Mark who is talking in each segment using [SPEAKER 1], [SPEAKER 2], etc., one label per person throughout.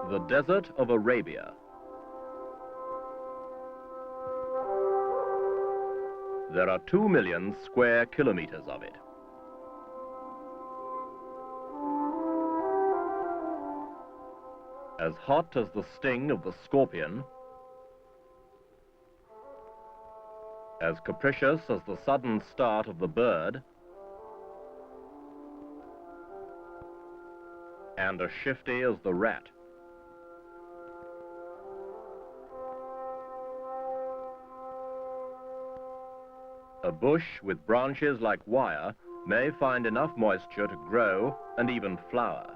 [SPEAKER 1] The Desert of Arabia. There are 2 million square kilometers of it. As hot as the sting of the scorpion, as capricious as the sudden start of the bird, and as shifty as the rat. A bush with branches like wire may find enough moisture to grow and even flower.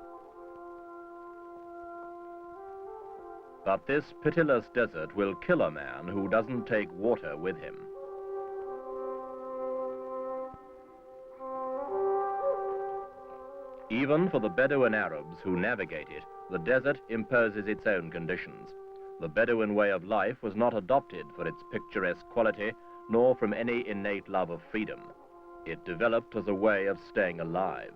[SPEAKER 1] But this pitiless desert will kill a man who doesn't take water with him. Even for the Bedouin Arabs who navigate it, the desert imposes its own conditions. The Bedouin way of life was not adopted for its picturesque quality, nor from any innate love of freedom. It developed as a way of staying alive.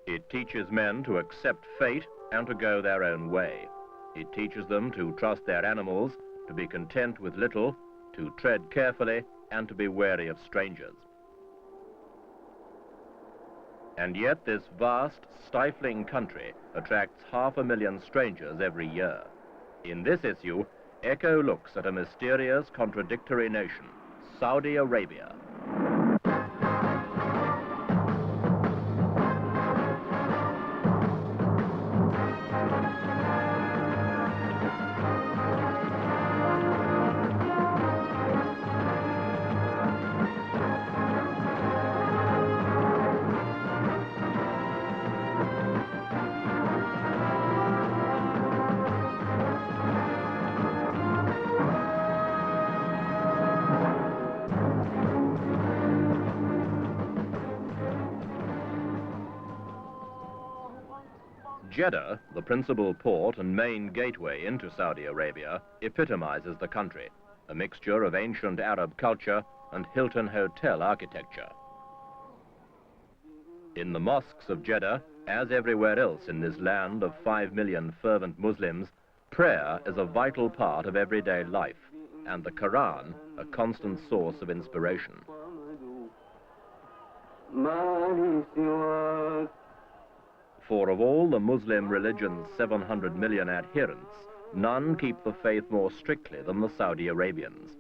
[SPEAKER 1] It teaches men to accept fate and to go their own way. It teaches them to trust their animals, to be content with little, to tread carefully, and to be wary of strangers. And yet this vast, stifling country attracts 500,000 strangers every year. In this issue, Echo looks at a mysterious, contradictory nation, Saudi Arabia. Jeddah, the principal port and main gateway into Saudi Arabia, epitomizes the country, a mixture of ancient Arab culture and Hilton Hotel architecture. In the mosques of Jeddah, as everywhere else in this land of 5 million fervent Muslims, prayer is a vital part of everyday life, and the Quran a constant source of inspiration. For of all the Muslim religion's 700 million adherents, none keep the faith more strictly than the Saudi Arabians.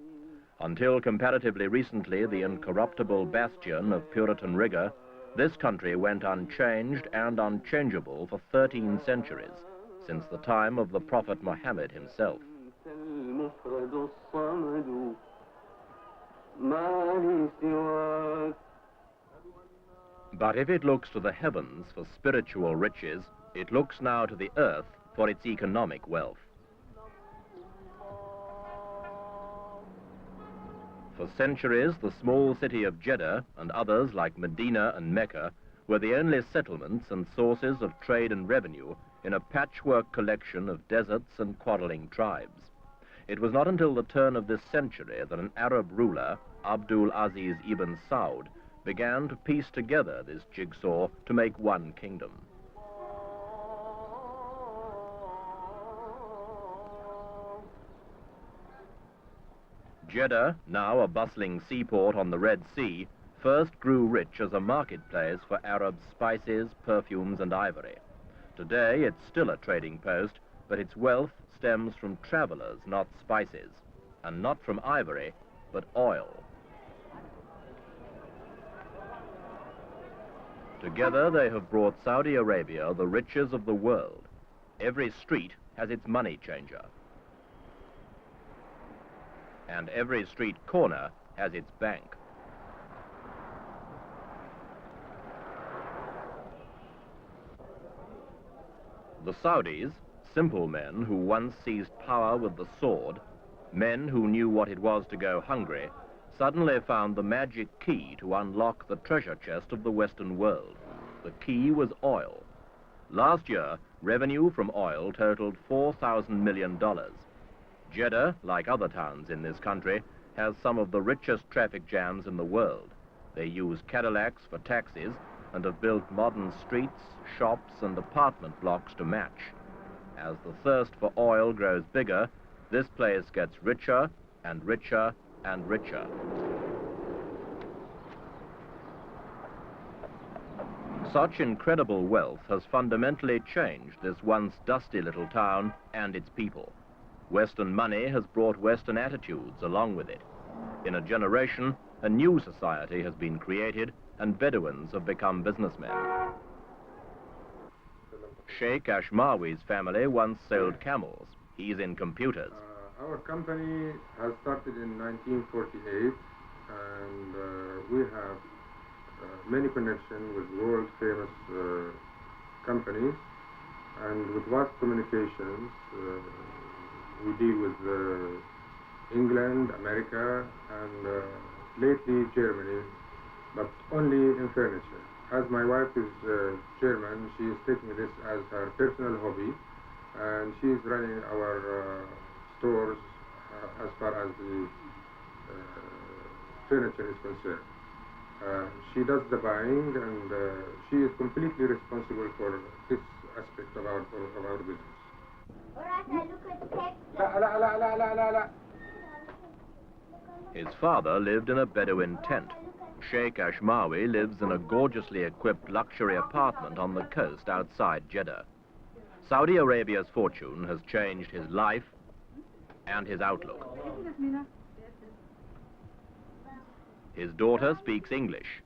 [SPEAKER 1] Until comparatively recently the incorruptible bastion of Puritan rigor, this country went unchanged and unchangeable for 13 centuries, since the time of the Prophet Muhammad himself. But if it looks to the heavens for spiritual riches, it looks now to the earth for its economic wealth. For centuries, the small city of Jeddah and others like Medina and Mecca were the only settlements and sources of trade and revenue in a patchwork collection of deserts and quarreling tribes. It was not until the turn of this century that an Arab ruler, Abdul Aziz ibn Saud, began to piece together this jigsaw to make one kingdom. Jeddah, now a bustling seaport on the Red Sea, first grew rich as a marketplace for Arab spices, perfumes, and ivory. Today it's still a trading post, but its wealth stems from travelers, not spices, and not from ivory, but oil. Together they have brought Saudi Arabia the riches of the world. Every street has its money changer. And every street corner has its bank. The Saudis, simple men who once seized power with the sword, men who knew what it was to go hungry, suddenly found the magic key to unlock the treasure chest of the Western world. The key was oil. Last year, revenue from oil totaled $4,000 million. Jeddah, like other towns in this country, has some of the richest traffic jams in the world. They use Cadillacs for taxis and have built modern streets, shops, and apartment blocks to match. As the thirst for oil grows bigger, this place gets richer and richer and richer. Such incredible wealth has fundamentally changed this once dusty little town and its people. Western money has brought Western attitudes along with it. In a generation, a new society has been created and Bedouins have become businessmen. Sheikh Ashmawi's family once sold camels. He's in computers.
[SPEAKER 2] Our company has started in 1948 and we have many connections with world-famous companies and with vast communications. We deal with England, America, and lately Germany, but only in furniture. As my wife is German, she is taking this as her personal hobby, and she is running our stores as far as the furniture is concerned. She does the buying, and she is completely responsible for this aspect of our business.
[SPEAKER 1] His father lived in a Bedouin tent. Sheikh Ashmawi lives in a gorgeously equipped luxury apartment on the coast outside Jeddah. Saudi Arabia's fortune has changed his life and his outlook. His daughter speaks English.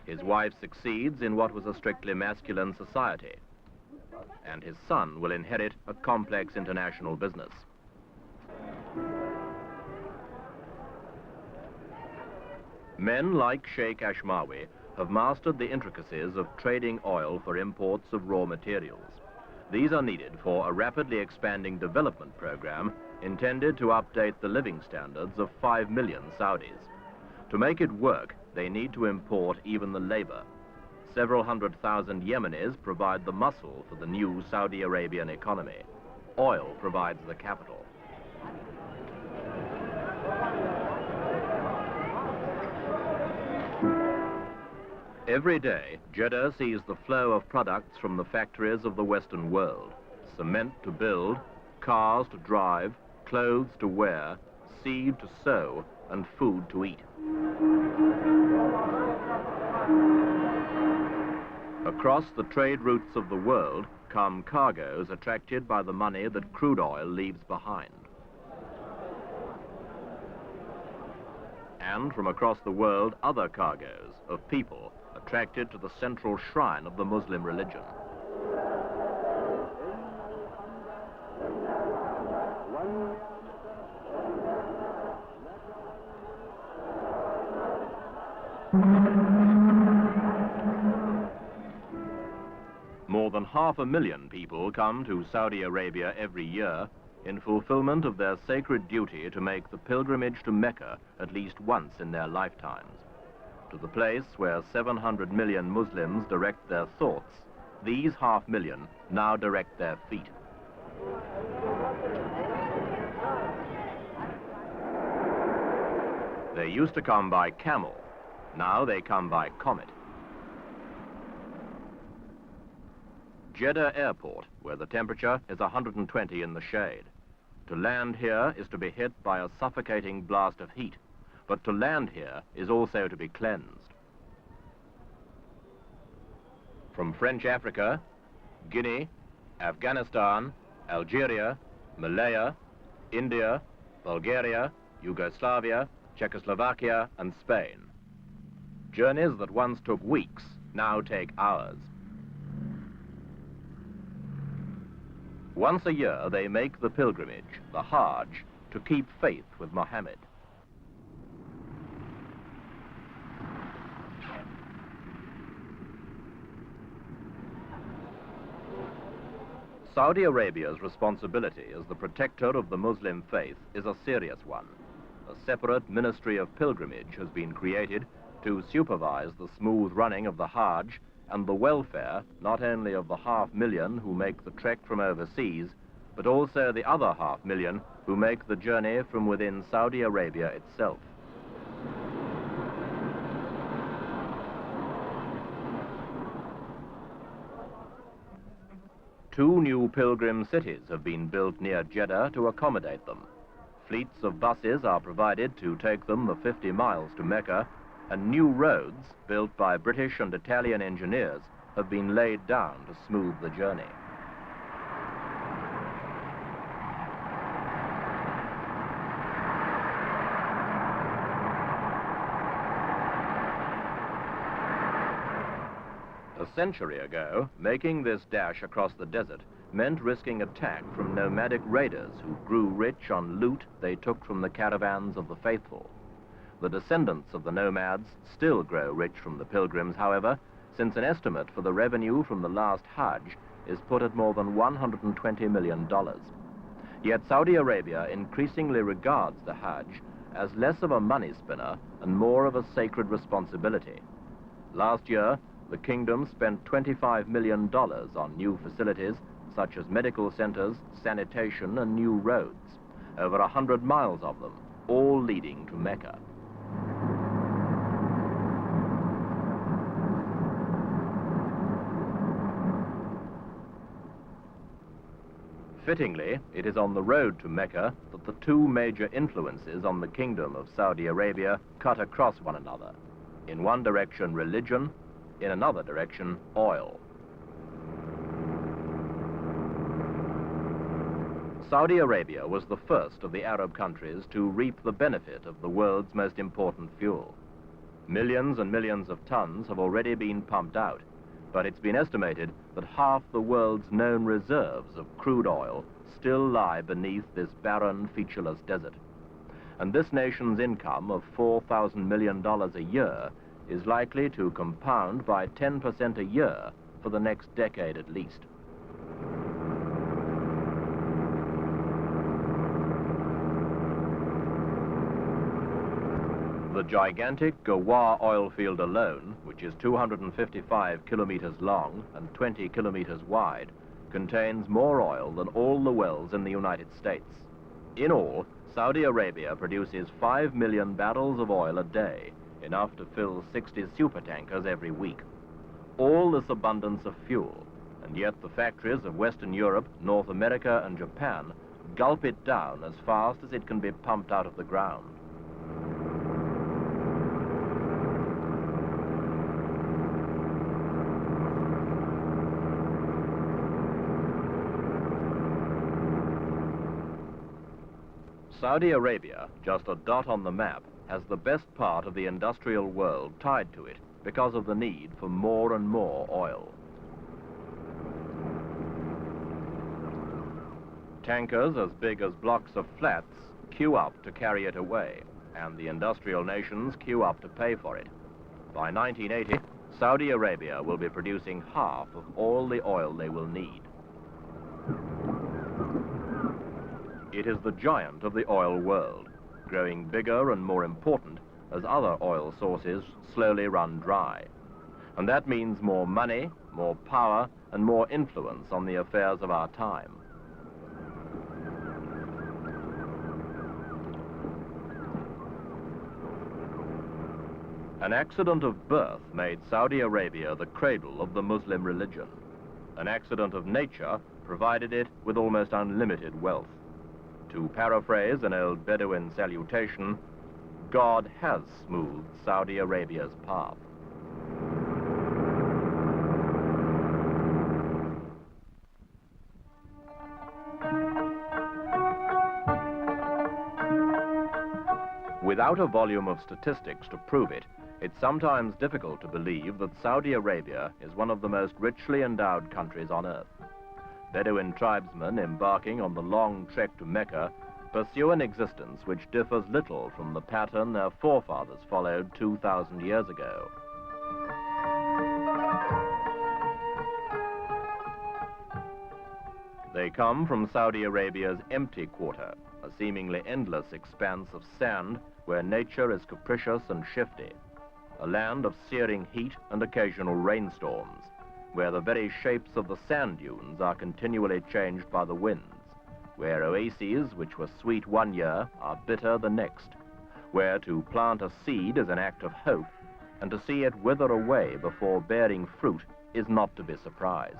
[SPEAKER 1] His wife succeeds in what was a strictly masculine society. And his son will inherit a complex international business. Men like Sheikh Ashmawi have mastered the intricacies of trading oil for imports of raw materials. These are needed for a rapidly expanding development program intended to update the living standards of 5 million Saudis. To make it work, they need to import even the labor. Several 100,000 Yemenis provide the muscle for the new Saudi Arabian economy. Oil provides the capital. Every day, Jeddah sees the flow of products from the factories of the Western world. Cement to build, cars to drive, clothes to wear, seed to sow, and food to eat. Across the trade routes of the world come cargoes attracted by the money that crude oil leaves behind. And from across the world, other cargoes of people attracted to the central shrine of the Muslim religion. More than 500,000 people come to Saudi Arabia every year in fulfillment of their sacred duty to make the pilgrimage to Mecca at least once in their lifetimes. To the place where 700 million Muslims direct their thoughts, these 500,000 now direct their feet. They used to come by camel. Now they come by comet. Jeddah Airport, where the temperature is 120 in the shade. To land here is to be hit by a suffocating blast of heat, but to land here is also to be cleansed. From French Africa, Guinea, Afghanistan, Algeria, Malaya, India, Bulgaria, Yugoslavia, Czechoslovakia, and Spain. Journeys that once took weeks now take hours. Once a year, they make the pilgrimage, the Hajj, to keep faith with Muhammad. Saudi Arabia's responsibility as the protector of the Muslim faith is a serious one. A separate ministry of pilgrimage has been created to supervise the smooth running of the Hajj and the welfare not only of the 500,000 who make the trek from overseas, but also the other 500,000 who make the journey from within Saudi Arabia itself. Two new pilgrim cities have been built near Jeddah to accommodate them. Fleets of buses are provided to take them the 50 miles to Mecca, and new roads, built by British and Italian engineers, have been laid down to smooth the journey. A century ago, making this dash across the desert meant risking attack from nomadic raiders who grew rich on loot they took from the caravans of the faithful. The descendants of the nomads still grow rich from the pilgrims, however, since an estimate for the revenue from the last Hajj is put at more than $120 million. Yet Saudi Arabia increasingly regards the Hajj as less of a money spinner and more of a sacred responsibility. Last year, the kingdom spent $25 million on new facilities such as medical centers, sanitation, and new roads, over 100 miles of them, all leading to Mecca. Fittingly, it is on the road to Mecca that the two major influences on the kingdom of Saudi Arabia cut across one another. In one direction, religion; in another direction, oil. Saudi Arabia was the first of the Arab countries to reap the benefit of the world's most important fuel. Millions and millions of tons have already been pumped out, but it's been estimated that half the world's known reserves of crude oil still lie beneath this barren, featureless desert. And this nation's income of $4,000 million a year is likely to compound by 10% a year for the next decade at least. The gigantic Gawar oil field alone, which is 255 kilometers long and 20 kilometers wide, contains more oil than all the wells in the United States. In all, Saudi Arabia produces 5 million barrels of oil a day, enough to fill 60 supertankers every week. All this abundance of fuel, and yet the factories of Western Europe, North America, and Japan gulp it down as fast as it can be pumped out of the ground. Saudi Arabia, just a dot on the map, has the best part of the industrial world tied to it because of the need for more and more oil. Tankers as big as blocks of flats queue up to carry it away, and the industrial nations queue up to pay for it. By 1980, Saudi Arabia will be producing half of all the oil they will need. It is the giant of the oil world, growing bigger and more important as other oil sources slowly run dry. And that means more money, more power, and more influence on the affairs of our time. An accident of birth made Saudi Arabia the cradle of the Muslim religion. An accident of nature provided it with almost unlimited wealth. To paraphrase an old Bedouin salutation, God has smoothed Saudi Arabia's path. Without a volume of statistics to prove it, it's sometimes difficult to believe that Saudi Arabia is one of the most richly endowed countries on earth. Bedouin tribesmen embarking on the long trek to Mecca pursue an existence which differs little from the pattern their forefathers followed 2,000 years ago. They come from Saudi Arabia's empty quarter, a seemingly endless expanse of sand where nature is capricious and shifty, a land of searing heat and occasional rainstorms, where the very shapes of the sand dunes are continually changed by the winds, where oases which were sweet one year are bitter the next, where to plant a seed is an act of hope, and to see it wither away before bearing fruit is not to be surprised.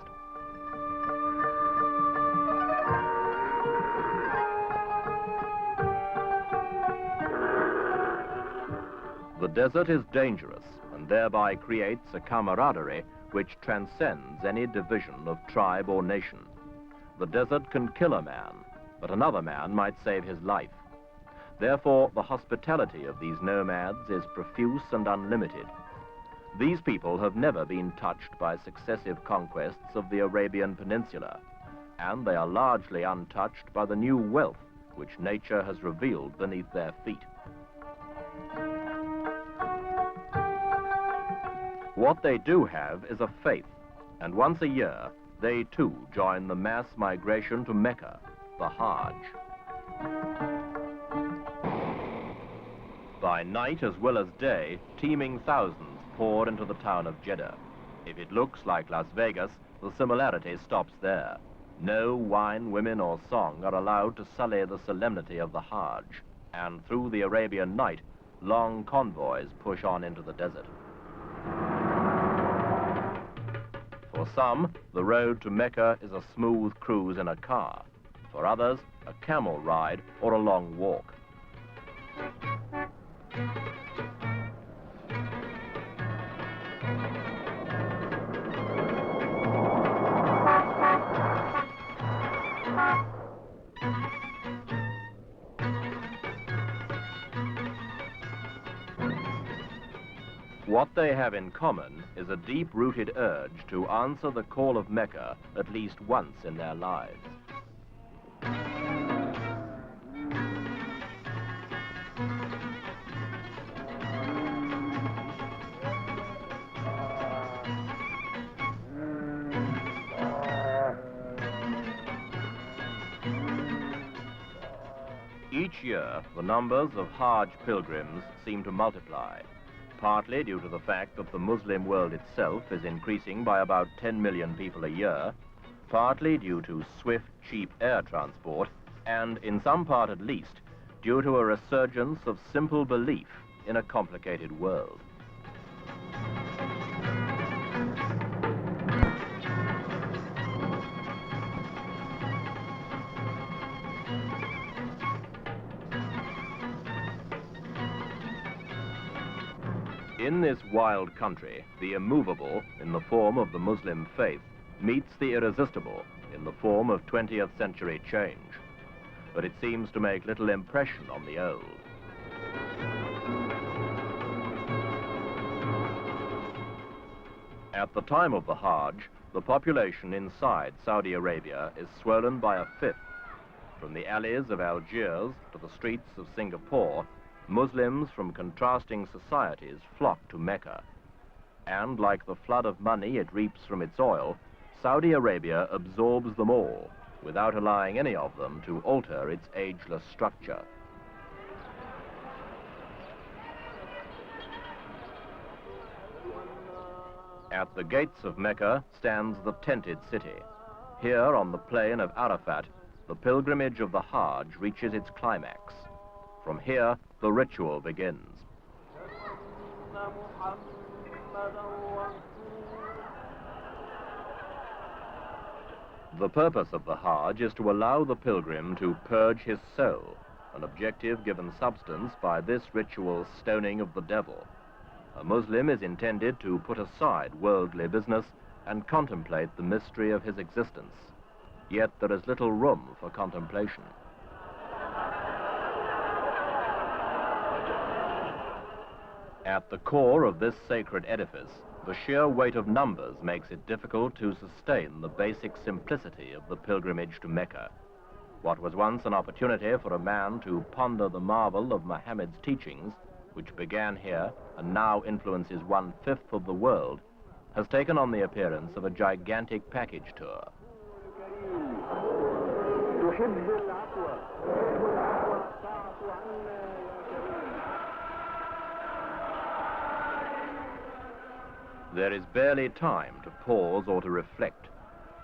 [SPEAKER 1] The desert is dangerous and thereby creates a camaraderie which transcends any division of tribe or nation. The desert can kill a man, but another man might save his life. Therefore, the hospitality of these nomads is profuse and unlimited. These people have never been touched by successive conquests of the Arabian Peninsula, and they are largely untouched by the new wealth which nature has revealed beneath their feet. What they do have is a faith, and once a year, they too join the mass migration to Mecca, the Hajj. By night as well as day, teeming thousands pour into the town of Jeddah. If it looks like Las Vegas, the similarity stops there. No wine, women, or song are allowed to sully the solemnity of the Hajj, and through the Arabian night, long convoys push on into the desert. For some, the road to Mecca is a smooth cruise in a car. For others, a camel ride or a long walk. What they have in common is a deep-rooted urge to answer the call of Mecca at least once in their lives. Each year, the numbers of Hajj pilgrims seem to multiply, partly due to the fact that the Muslim world itself is increasing by about 10 million people a year, partly due to swift, cheap air transport, and in some part at least, due to a resurgence of simple belief in a complicated world. In this wild country, the immovable, in the form of the Muslim faith, meets the irresistible, in the form of 20th century change. But it seems to make little impression on the old. At the time of the Hajj, the population inside Saudi Arabia is swollen by a fifth. From the alleys of Algiers to the streets of Singapore, Muslims from contrasting societies flock to Mecca. And like the flood of money it reaps from its oil, Saudi Arabia absorbs them all, without allowing any of them to alter its ageless structure. At the gates of Mecca stands the tented city. Here on the plain of Arafat, the pilgrimage of the Hajj reaches its climax. From here, the ritual begins. The purpose of the Hajj is to allow the pilgrim to purge his soul, an objective given substance by this ritual's stoning of the devil. A Muslim is intended to put aside worldly business and contemplate the mystery of his existence. Yet there is little room for contemplation. At the core of this sacred edifice, the sheer weight of numbers makes it difficult to sustain the basic simplicity of the pilgrimage to Mecca. What was once an opportunity for a man to ponder the marvel of Muhammad's teachings, which began here and now influences 1/5 of the world, has taken on the appearance of a gigantic package tour. There is barely time to pause or to reflect.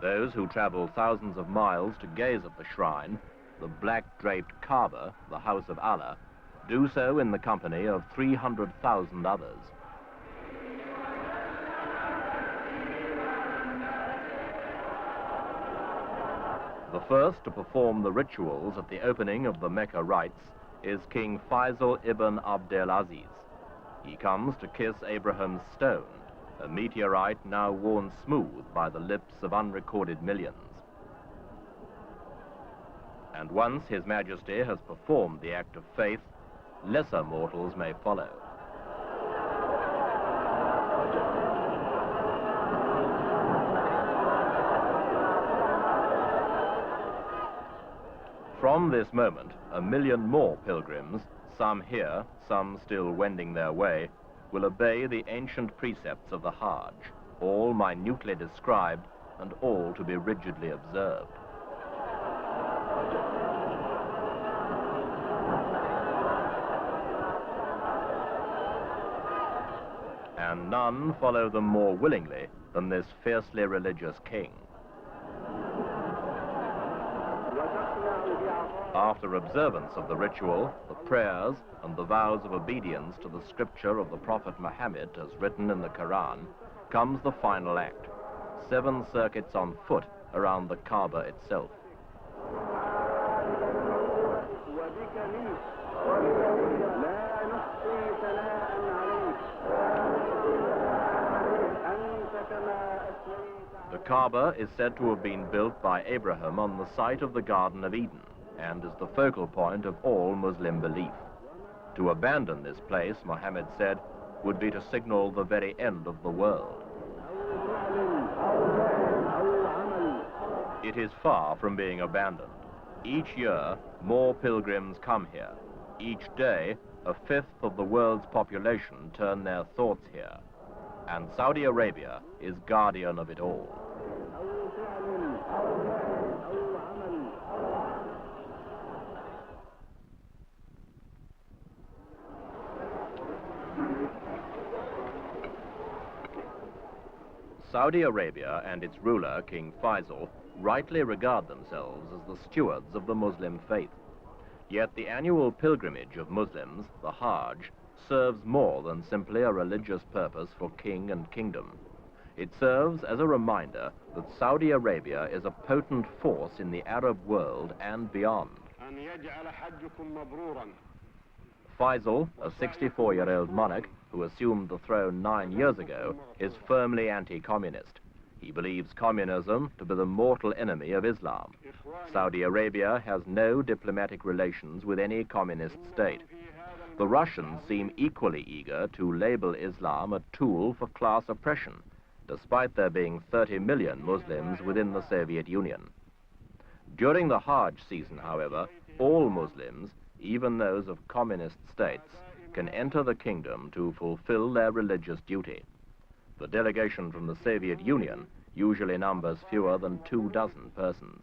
[SPEAKER 1] Those who travel thousands of miles to gaze at the shrine the black-draped Kaaba, the house of Allah, do so in the company of 300,000 others. The first to perform the rituals at the opening of the Mecca rites is King Faisal ibn Abdel Aziz. He comes to kiss Abraham's stone, a meteorite now worn smooth by the lips of unrecorded millions. And once His Majesty has performed the act of faith, lesser mortals may follow. From this moment, 1 million more pilgrims, some here, some still wending their way, will obey the ancient precepts of the Hajj, all minutely described and all to be rigidly observed. And none follow them more willingly than this fiercely religious king. After observance of the ritual, the prayers, and the vows of obedience to the scripture of the Prophet Muhammad as written in the Quran, comes the final act, 7 circuits on foot around the Kaaba itself. The Kaaba is said to have been built by Abraham on the site of the Garden of Eden, and is the focal point of all Muslim belief. To abandon this place, Muhammad said, would be to signal the very end of the world. It is far from being abandoned. Each year, more pilgrims come here. Each day, 1/5 of the world's population turn their thoughts here. And Saudi Arabia is guardian of it all. Saudi Arabia and its ruler, King Faisal, rightly regard themselves as the stewards of the Muslim faith. Yet the annual pilgrimage of Muslims, the Hajj, serves more than simply a religious purpose for king and kingdom. It serves as a reminder that Saudi Arabia is a potent force in the Arab world and beyond. Faisal, a 64-year-old monarch who assumed the throne 9 years ago, is firmly anti-communist. He believes communism to be the mortal enemy of Islam. Saudi Arabia has no diplomatic relations with any communist state. The Russians seem equally eager to label Islam a tool for class oppression, despite there being 30 million Muslims within the Soviet Union. During the Hajj season, however, all Muslims, even those of communist states, can enter the kingdom to fulfill their religious duty. The delegation from the Soviet Union usually numbers fewer than 24 persons.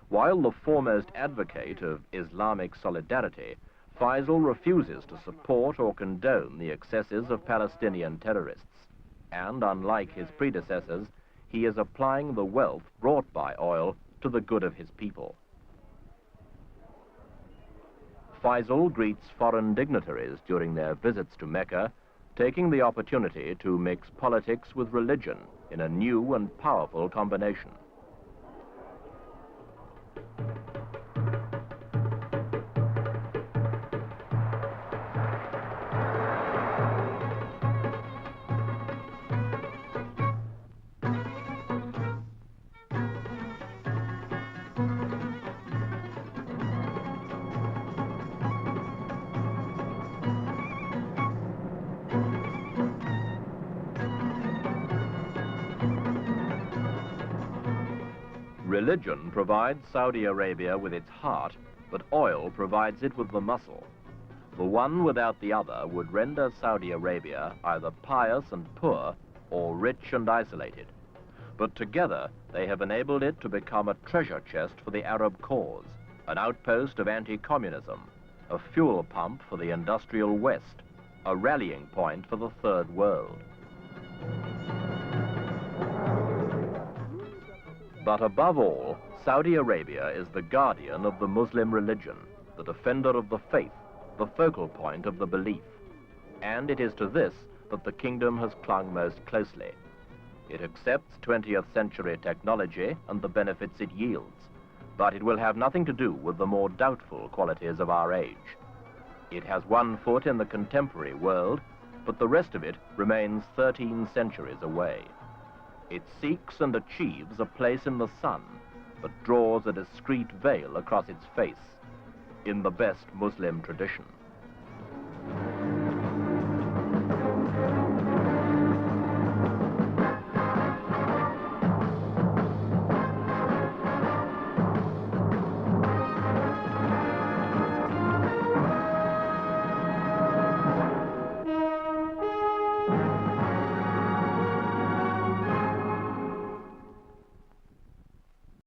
[SPEAKER 1] While the foremost advocate of Islamic solidarity, Faisal refuses to support or condone the excesses of Palestinian terrorists, and unlike his predecessors, he is applying the wealth brought by oil to the good of his people. Faisal greets foreign dignitaries during their visits to Mecca, taking the opportunity to mix politics with religion in a new and powerful combination. Religion provides Saudi Arabia with its heart, but oil provides it with the muscle. The one without the other would render Saudi Arabia either pious and poor or rich and isolated. But together, they have enabled it to become a treasure chest for the Arab cause, an outpost of anti-communism, a fuel pump for the industrial West, a rallying point for the Third World. But above all, Saudi Arabia is the guardian of the Muslim religion, the defender of the faith, the focal point of the belief. And it is to this that the kingdom has clung most closely. It accepts 20th century technology and the benefits it yields, but it will have nothing to do with the more doubtful qualities of our age. It has one foot in the contemporary world, but the rest of it remains 13 centuries away. It seeks and achieves a place in the sun, but draws a discreet veil across its face, in the best Muslim tradition.